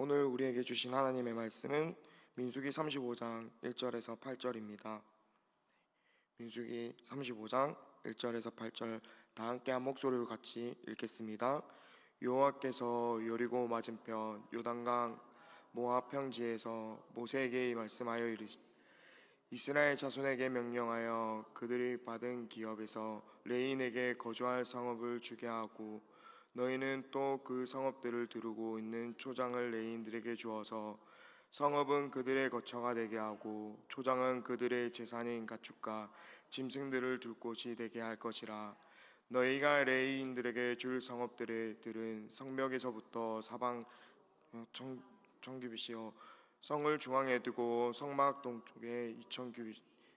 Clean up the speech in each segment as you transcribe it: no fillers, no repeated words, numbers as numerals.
오늘 우리에게 주신 하나님의 말씀은 민수기 35장 1절에서 8절입니다. 민수기 35장 1절에서 8절 다 함께 한 목소리로 같이 읽겠습니다. 여호와께서 여리고 맞은편 요단강 모압 평지에서 모세에게 말씀하여 이르시되 이스라엘 자손에게 명령하여 그들이 받은 기업에서 레인에게 거주할 성읍을 주게 하고 너희는 또 그 성읍들을 두르고 있는 초장을 레인들에게 주어서 성읍은 그들의 거처가 되게 하고 초장은 그들의 재산인 가축과 짐승들을 둘 곳이 되게 할 것이라. 너희가 레인들에게 줄 성읍들의 들은 성벽에서부터 사방 청규빗이요 성을 중앙에 두고 성막 동쪽에 2,000규빗,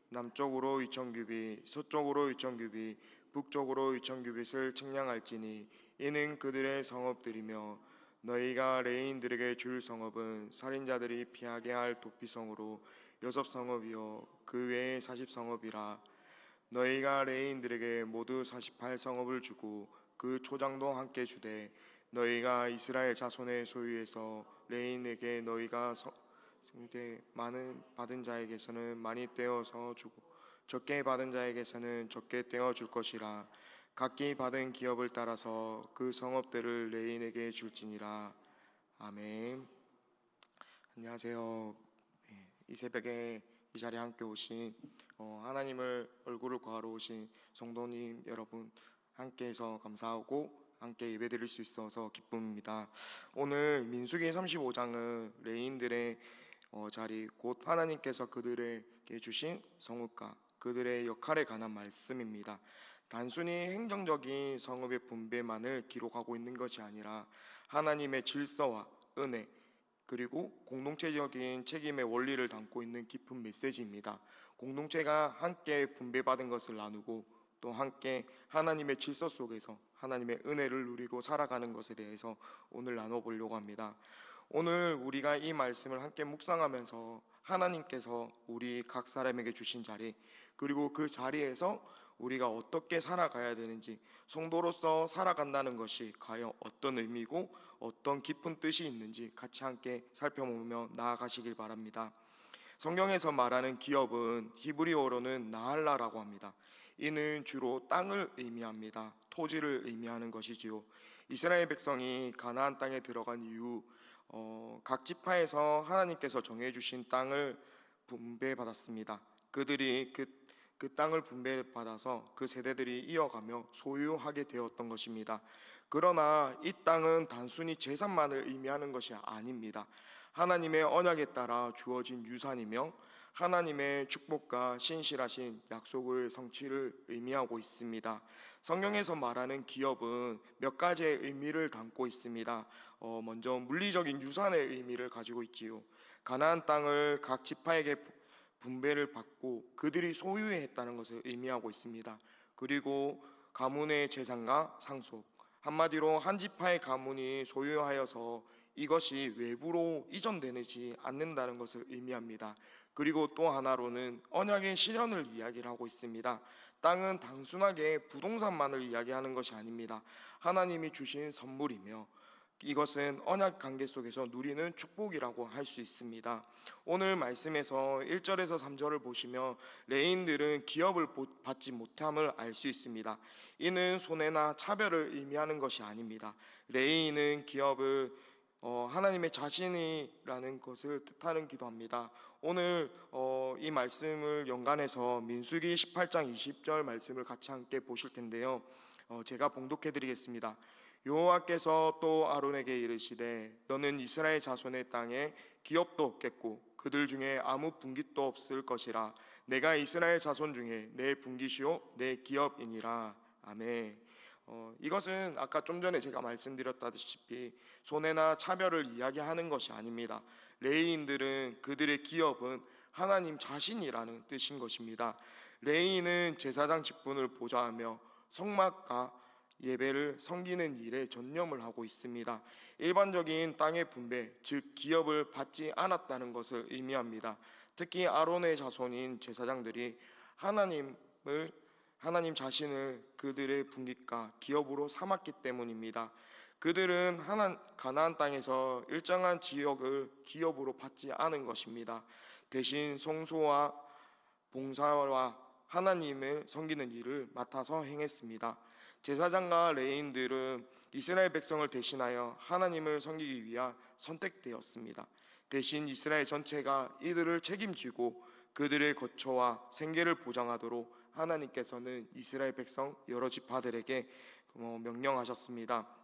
남쪽으로 2,000규빗, 서쪽으로 2,000규빗, 북쪽으로 2,000규빗을 측량할지니 이는 그들의 성읍들이며 너희가 레인들에게 줄 성읍은 살인자들이 피하게 할 도피성으로 6성읍이요 그 외에 40성읍이라. 너희가 레인들에게 모두 48성읍을 주고 그 초장도 함께 주되 너희가 이스라엘 자손의 소유에서 레인에게 너희가 많은 받은 자에게서는 많이 떼어서 주고 적게 받은 자에게서는 적게 떼어 줄 것이라. 각기 받은 기업을 따라서 그 성읍들을 레인에게 줄지니라. 아멘. 안녕하세요. 이 새벽에 이 자리에 함께 오신 하나님을 얼굴을 구하러 오신 성도님 여러분 함께해서 감사하고 함께 예배드릴 수 있어서 기쁩니다. 오늘 민수기 35장은 레인들의 자리 곧 하나님께서 그들에게 주신 성읍과 그들의 역할에 관한 말씀입니다. 단순히 행정적인 성읍의 분배만을 기록하고 있는 것이 아니라 하나님의 질서와 은혜 그리고 공동체적인 책임의 원리를 담고 있는 깊은 메시지입니다. 공동체가 함께 분배받은 것을 나누고 또 함께 하나님의 질서 속에서 하나님의 은혜를 누리고 살아가는 것에 대해서 오늘 나눠보려고 합니다. 오늘 우리가 이 말씀을 함께 묵상하면서 하나님께서 우리 각 사람에게 주신 자리 그리고 그 자리에서 우리가 어떻게 살아가야 되는지 성도로서 살아간다는 것이 과연 어떤 의미고 어떤 깊은 뜻이 있는지 같이 함께 살펴보며 나아가시길 바랍니다. 성경에서 말하는 기업은 히브리어로는 나할라라고 합니다. 이는 주로 땅을 의미합니다. 토지를 의미하는 것이지요. 이스라엘 백성이 가나안 땅에 들어간 이후 각 지파에서 하나님께서 정해주신 땅을 분배받았습니다. 그들이 그 땅을 분배받아서 그 세대들이 이어가며 소유하게 되었던 것입니다. 그러나 이 땅은 단순히 재산만을 의미하는 것이 아닙니다. 하나님의 언약에 따라 주어진 유산이며 하나님의 축복과 신실하신 약속의 성취를 의미하고 있습니다. 성경에서 말하는 기업은 몇 가지의 의미를 담고 있습니다. 먼저 물리적인 유산의 의미를 가지고 있지요. 가나안 땅을 각 지파에게 분배를 받고 그들이 소유했다는 것을 의미하고 있습니다. 그리고 가문의 재산과 상속, 한마디로 한 지파의 가문이 소유하여서 이것이 외부로 이전되지 않는다는 것을 의미합니다. 그리고 또 하나로는 언약의 실현을 이야기를 하고 있습니다. 땅은 단순하게 부동산만을 이야기하는 것이 아닙니다. 하나님이 주신 선물이며 이것은 언약 관계 속에서 누리는 축복이라고 할 수 있습니다. 오늘 말씀에서 1절에서 3절을 보시면 레인들은 기업을 받지 못함을 알 수 있습니다. 이는 손해나 차별을 의미하는 것이 아닙니다. 레인은 기업을 하나님의 자신이라는 것을 뜻하는 기도 합니다. 오늘 이 말씀을 연관해서 민수기 18장 20절 말씀을 같이 함께 보실 텐데요. 제가 봉독해 드리겠습니다. 여호와께서 또 아론에게 이르시되 너는 이스라엘 자손의 땅에 기업도 없겠고 그들 중에 아무 분깃도 없을 것이라. 내가 이스라엘 자손 중에 내 분깃이요 내 기업이니라. 아멘. 이것은 아까 좀 전에 제가 말씀드렸다시피 손해나 차별을 이야기하는 것이 아닙니다. 레위인들은 그들의 기업은 하나님 자신이라는 뜻인 것입니다. 레위인은 제사장 직분을 보좌하며 성막과 예배를 섬기는 일에 전념을 하고 있습니다. 일반적인 땅의 분배, 즉 기업을 받지 않았다는 것을 의미합니다. 특히 아론의 자손인 제사장들이 하나님 자신을 그들의 분깃과 기업으로 삼았기 때문입니다. 그들은 가나안 땅에서 일정한 지역을 기업으로 받지 않은 것입니다. 대신 성소와 봉사와 하나님을 섬기는 일을 맡아서 행했습니다. 제사장과 레위인들은 이스라엘 백성을 대신하여 하나님을 섬기기 위한 선택되었습니다. 대신 이스라엘 전체가 이들을 책임지고 그들의 거처와 생계를 보장하도록 하나님께서는 이스라엘 백성 여러 지파들에게 명령하셨습니다.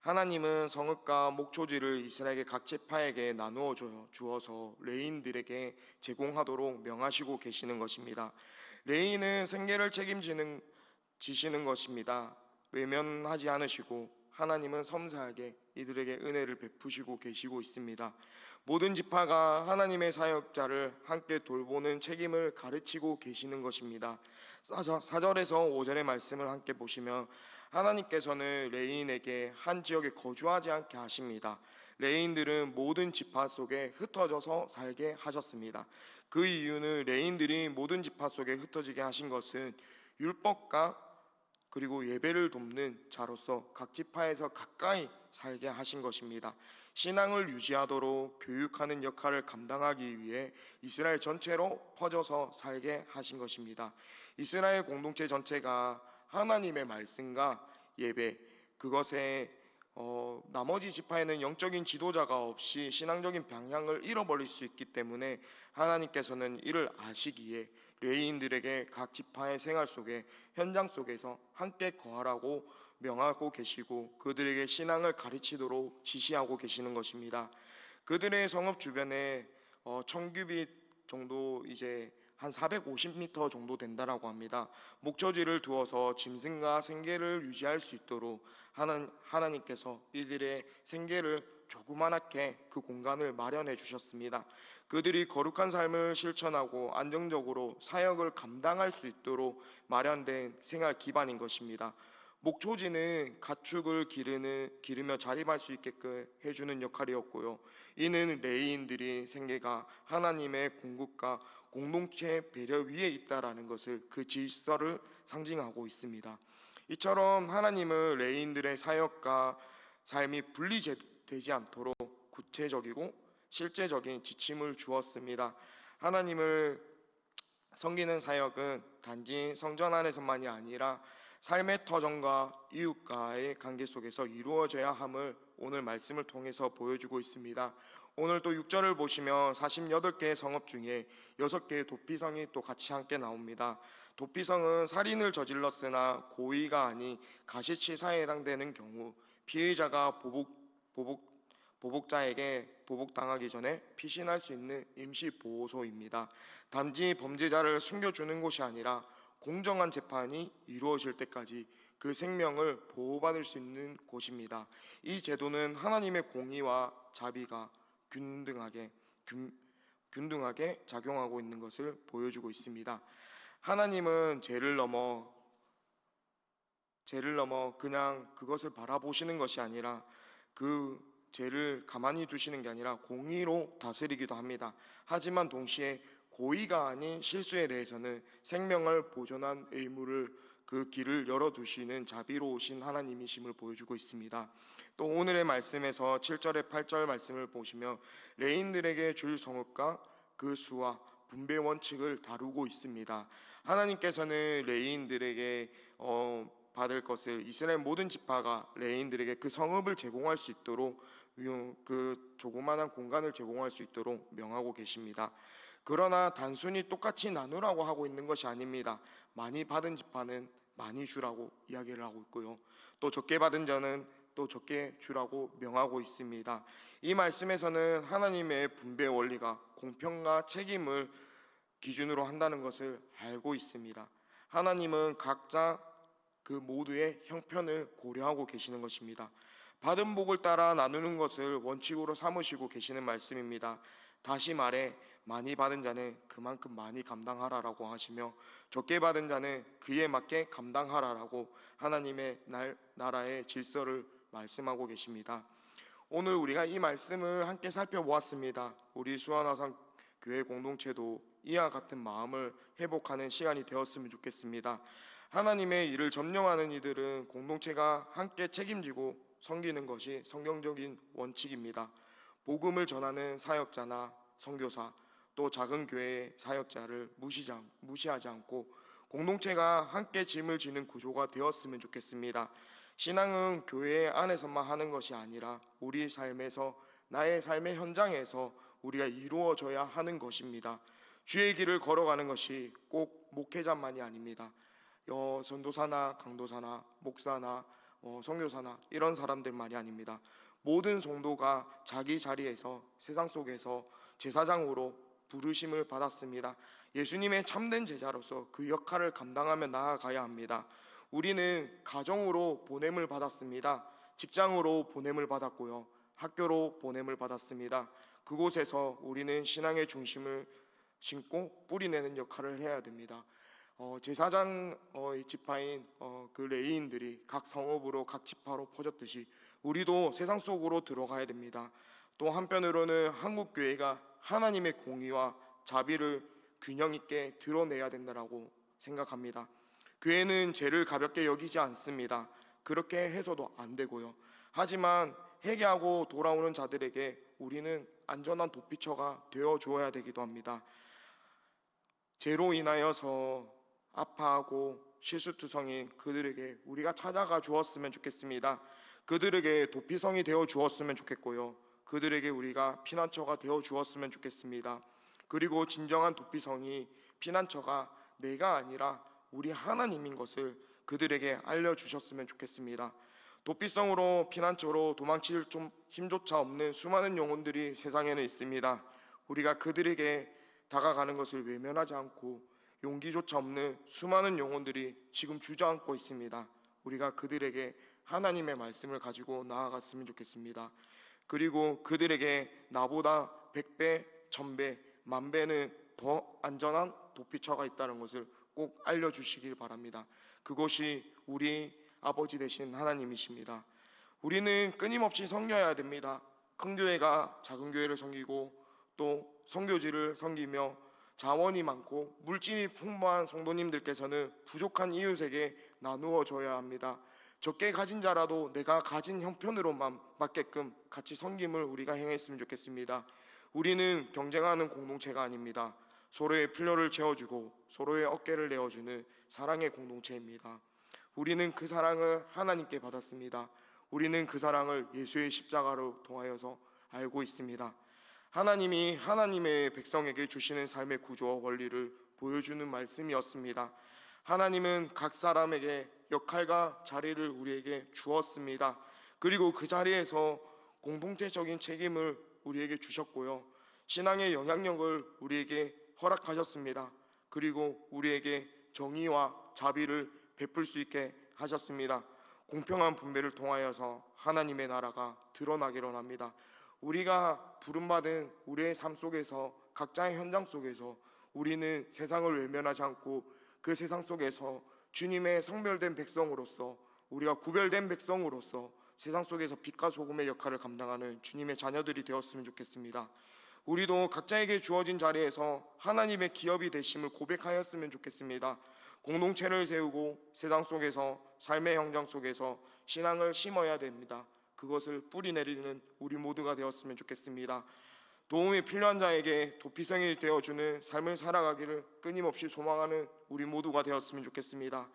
하나님은 성읍과 목초지를 이스라엘의 각 지파에게 나누어 주어서 레위인들에게 제공하도록 명하시고 계시는 것입니다. 레위인은 생계를 지시는 것입니다. 외면하지 않으시고 하나님은 섬세하게 이들에게 은혜를 베푸시고 계시고 있습니다. 모든 지파가 하나님의 사역자를 함께 돌보는 책임을 가르치고 계시는 것입니다. 4절에서 5절의 말씀을 함께 보시면 하나님께서는 레위인에게 한 지역에 거주하지 않게 하십니다. 레위인들은 모든 지파 속에 흩어져서 살게 하셨습니다. 그 이유는 레위인들이 모든 지파 속에 흩어지게 하신 것은 율법과 그리고 예배를 돕는 자로서 각 지파에서 가까이 살게 하신 것입니다. 신앙을 유지하도록 교육하는 역할을 감당하기 위해 이스라엘 전체로 퍼져서 살게 하신 것입니다. 이스라엘 공동체 전체가 하나님의 말씀과 예배, 그것에 나머지 지파에는 영적인 지도자가 없이 신앙적인 방향을 잃어버릴 수 있기 때문에 하나님께서는 이를 아시기에 레위인들에게 각 지파의 생활 속에 현장 속에서 함께 거하라고 명하고 계시고 그들에게 신앙을 가르치도록 지시하고 계시는 것입니다. 그들의 성읍 주변에 청규빗 정도 이제 한 450m 정도 된다라고 합니다. 목초지를 두어서 짐승과 생계를 유지할 수 있도록 하나님께서 이들의 생계를 조그맣게 그 공간을 마련해 주셨습니다. 그들이 거룩한 삶을 실천하고 안정적으로 사역을 감당할 수 있도록 마련된 생활 기반인 것입니다. 목초지는 가축을 기르며 자립할 수 있게끔 해주는 역할이었고요. 이는 레위인들이 생계가 하나님의 공급과 공동체 배려 위에 있다라는 것을 그 질서를 상징하고 있습니다. 이처럼 하나님은 레위인들의 사역과 삶이 분리되지 않도록 구체적이고 실제적인 지침을 주었습니다. 하나님을 섬기는 사역은 단지 성전 안에서만이 아니라 삶의 터전과 이웃과의 관계 속에서 이루어져야 함을 오늘 말씀을 통해서 보여주고 있습니다. 오늘 또 6절을 보시면 48개의 성읍 중에 6개의 도피성이 또 같이 함께 나옵니다. 도피성은 살인을 저질렀으나 고의가 아닌 가시치사에 해당되는 경우 피해자가 보복자에게 보복당하기 전에 피신할 수 있는 임시보호소입니다. 단지 범죄자를 숨겨주는 곳이 아니라 공정한 재판이 이루어질 때까지 그 생명을 보호받을 수 있는 곳입니다. 이 제도는 하나님의 공의와 자비가 균등하게 작용하고 있는 것을 보여주고 있습니다. 하나님은 죄를 넘어 그냥 그것을 바라보시는 것이 아니라 그 죄를 가만히 두시는 게 아니라 공의로 다스리기도 합니다. 하지만 동시에 고의가 아닌 실수에 대해서는 생명을 보존한 의무를 그 길을 열어두시는 자비로우신 하나님이심을 보여주고 있습니다. 또 오늘의 말씀에서 7절에 8절 말씀을 보시면 레위인들에게 줄 성읍과 그 수와 분배 원칙을 다루고 있습니다. 하나님께서는 레위인들에게 받을 것을 이스라엘 모든 지파가 레위인들에게 그 성읍을 제공할 수 있도록 그 조그마한 공간을 제공할 수 있도록 명하고 계십니다. 그러나 단순히 똑같이 나누라고 하고 있는 것이 아닙니다. 많이 받은 지파는 많이 주라고 이야기를 하고 있고요. 또 적게 받은 자는 또 적게 주라고 명하고 있습니다. 이 말씀에서는 하나님의 분배 원리가 공평과 책임을 기준으로 한다는 것을 알고 있습니다. 하나님은 각자 그 모두의 형편을 고려하고 계시는 것입니다. 받은 복을 따라 나누는 것을 원칙으로 삼으시고 계시는 말씀입니다. 다시 말해 많이 받은 자는 그만큼 많이 감당하라라고 하시며 적게 받은 자는 그에 맞게 감당하라라고 하나님의 나라의 질서를 말씀하고 계십니다. 오늘 우리가 이 말씀을 함께 살펴보았습니다. 우리 수원화산 교회 공동체도 이와 같은 마음을 회복하는 시간이 되었으면 좋겠습니다. 하나님의 일을 점령하는 이들은 공동체가 함께 책임지고 섬기는 것이 성경적인 원칙입니다. 복음을 전하는 사역자나 선교사, 또 작은 교회의 사역자를 무시하지 않고 공동체가 함께 짐을 지는 구조가 되었으면 좋겠습니다. 신앙은 교회 안에서만 하는 것이 아니라 우리 삶에서, 나의 삶의 현장에서 우리가 이루어져야 하는 것입니다. 주의 길을 걸어가는 것이 꼭 목회자만이 아닙니다. 전도사나 강도사나 목사나 선교사나 이런 사람들만이 아닙니다. 모든 성도가 자기 자리에서 세상 속에서 제사장으로 부르심을 받았습니다. 예수님의 참된 제자로서 그 역할을 감당하며 나아가야 합니다. 우리는 가정으로 보냄을 받았습니다. 직장으로 보냄을 받았고요. 학교로 보냄을 받았습니다. 그곳에서 우리는 신앙의 중심을 심고 뿌리내는 역할을 해야 됩니다. 제사장 지파인 그 레위인들이 각 성읍으로 각 지파로 퍼졌듯이 우리도 세상 속으로 들어가야 됩니다. 또 한편으로는 한국 교회가 하나님의 공의와 자비를 균형 있게 드러내야 된다라고 생각합니다. 교회는 죄를 가볍게 여기지 않습니다. 그렇게 해서도 안 되고요. 하지만 회개하고 돌아오는 자들에게 우리는 안전한 도피처가 되어 주어야 되기도 합니다. 죄로 인하여서 아파하고 실수투성인 그들에게 우리가 찾아가 주었으면 좋겠습니다. 그들에게 도피성이 되어 주었으면 좋겠고요. 그들에게 우리가 피난처가 되어 주었으면 좋겠습니다. 그리고 진정한 도피성이, 피난처가 내가 아니라 우리 하나님인 것을 그들에게 알려주셨으면 좋겠습니다. 도피성으로, 피난처로 도망칠 힘조차 없는 수많은 영혼들이 세상에는 있습니다. 우리가 그들에게 다가가는 것을 외면하지 않고 용기조차 없는 수많은 영혼들이 지금 주저앉고 있습니다. 우리가 그들에게 하나님의 말씀을 가지고 나아갔으면 좋겠습니다. 그리고 그들에게 나보다 100배, 1000배, 10,000배는 더 안전한 도피처가 있다는 것을 꼭 알려주시길 바랍니다. 그것이 우리 아버지 되신 하나님이십니다. 우리는 끊임없이 섬겨야 됩니다. 큰 교회가 작은 교회를 섬기고 또 선교지를 섬기며 자원이 많고 물질이 풍부한 성도님들께서는 부족한 이웃에게 나누어 줘야 합니다. 적게 가진 자라도 내가 가진 형편으로만 맞게끔 같이 섬김을 우리가 행했으면 좋겠습니다. 우리는 경쟁하는 공동체가 아닙니다. 서로의 필요를 채워주고 서로의 어깨를 내어주는 사랑의 공동체입니다. 우리는 그 사랑을 하나님께 받았습니다. 우리는 그 사랑을 예수의 십자가로 통하여서 알고 있습니다. 하나님이 하나님의 백성에게 주시는 삶의 구조와 원리를 보여주는 말씀이었습니다. 하나님은 각 사람에게 역할과 자리를 우리에게 주었습니다. 그리고 그 자리에서 공동체적인 책임을 우리에게 주셨고요. 신앙의 영향력을 우리에게 허락하셨습니다. 그리고 우리에게 정의와 자비를 베풀 수 있게 하셨습니다. 공평한 분배를 통하여서 하나님의 나라가 드러나기를 합니다. 우리가 부름받은 우리의 삶 속에서, 각자의 현장 속에서 우리는 세상을 외면하지 않고 그 세상 속에서 주님의 성별된 백성으로서, 우리가 구별된 백성으로서 세상 속에서 빛과 소금의 역할을 감당하는 주님의 자녀들이 되었으면 좋겠습니다. 우리도 각자에게 주어진 자리에서 하나님의 기업이 되심을 고백하였으면 좋겠습니다. 공동체를 세우고 세상 속에서, 삶의 현장 속에서 신앙을 심어야 됩니다. 그것을 뿌리내리는 우리 모두가 되었으면 좋겠습니다. 도움이 필요한 자에게 도피성이 되어주는 삶을 살아가기를 끊임없이 소망하는 우리 모두가 되었으면 좋겠습니다.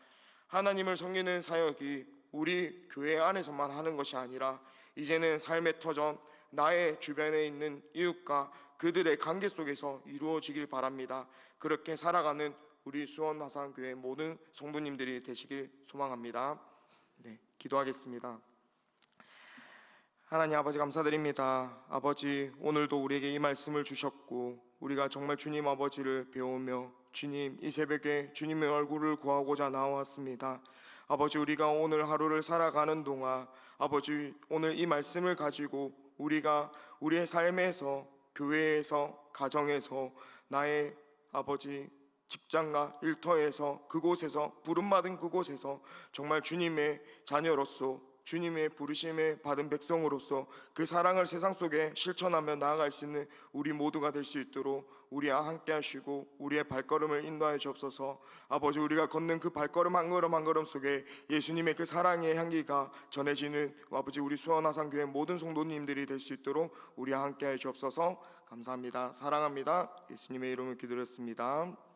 하나님을 섬기는 사역이 우리 교회 안에서만 하는 것이 아니라 이제는 삶의 터전, 나의 주변에 있는 이웃과 그들의 관계 속에서 이루어지길 바랍니다. 그렇게 살아가는 우리 수원화산교회 모든 성도님들이 되시길 소망합니다. 기도하겠습니다. 하나님 아버지, 감사드립니다. 아버지, 오늘도 우리에게 이 말씀을 주셨고 우리가 정말 주님 아버지를 배우며 주님, 이 새벽에 주님의 얼굴을 구하고자 나왔습니다. 아버지, 우리가 오늘 하루를 살아가는 동안 아버지, 오늘 이 말씀을 가지고 우리가 우리의 삶에서, 교회에서, 가정에서, 나의 아버지 직장과 일터에서, 그곳에서, 부름받은 그곳에서 정말 주님의 자녀로서 주님의 부르심에 받은 백성으로서 그 사랑을 세상 속에 실천하며 나아갈 수 있는 우리 모두가 될 수 있도록 우리와 함께 하시고 우리의 발걸음을 인도하여 주옵소서. 아버지, 우리가 걷는 그 발걸음 한 걸음 한 걸음 속에 예수님의 그 사랑의 향기가 전해지는 아버지 우리 수원화상교회 모든 성도님들이 될 수 있도록 우리와 함께 하여 주옵소서. 감사합니다. 사랑합니다. 예수님의 이름을 기도했습니다.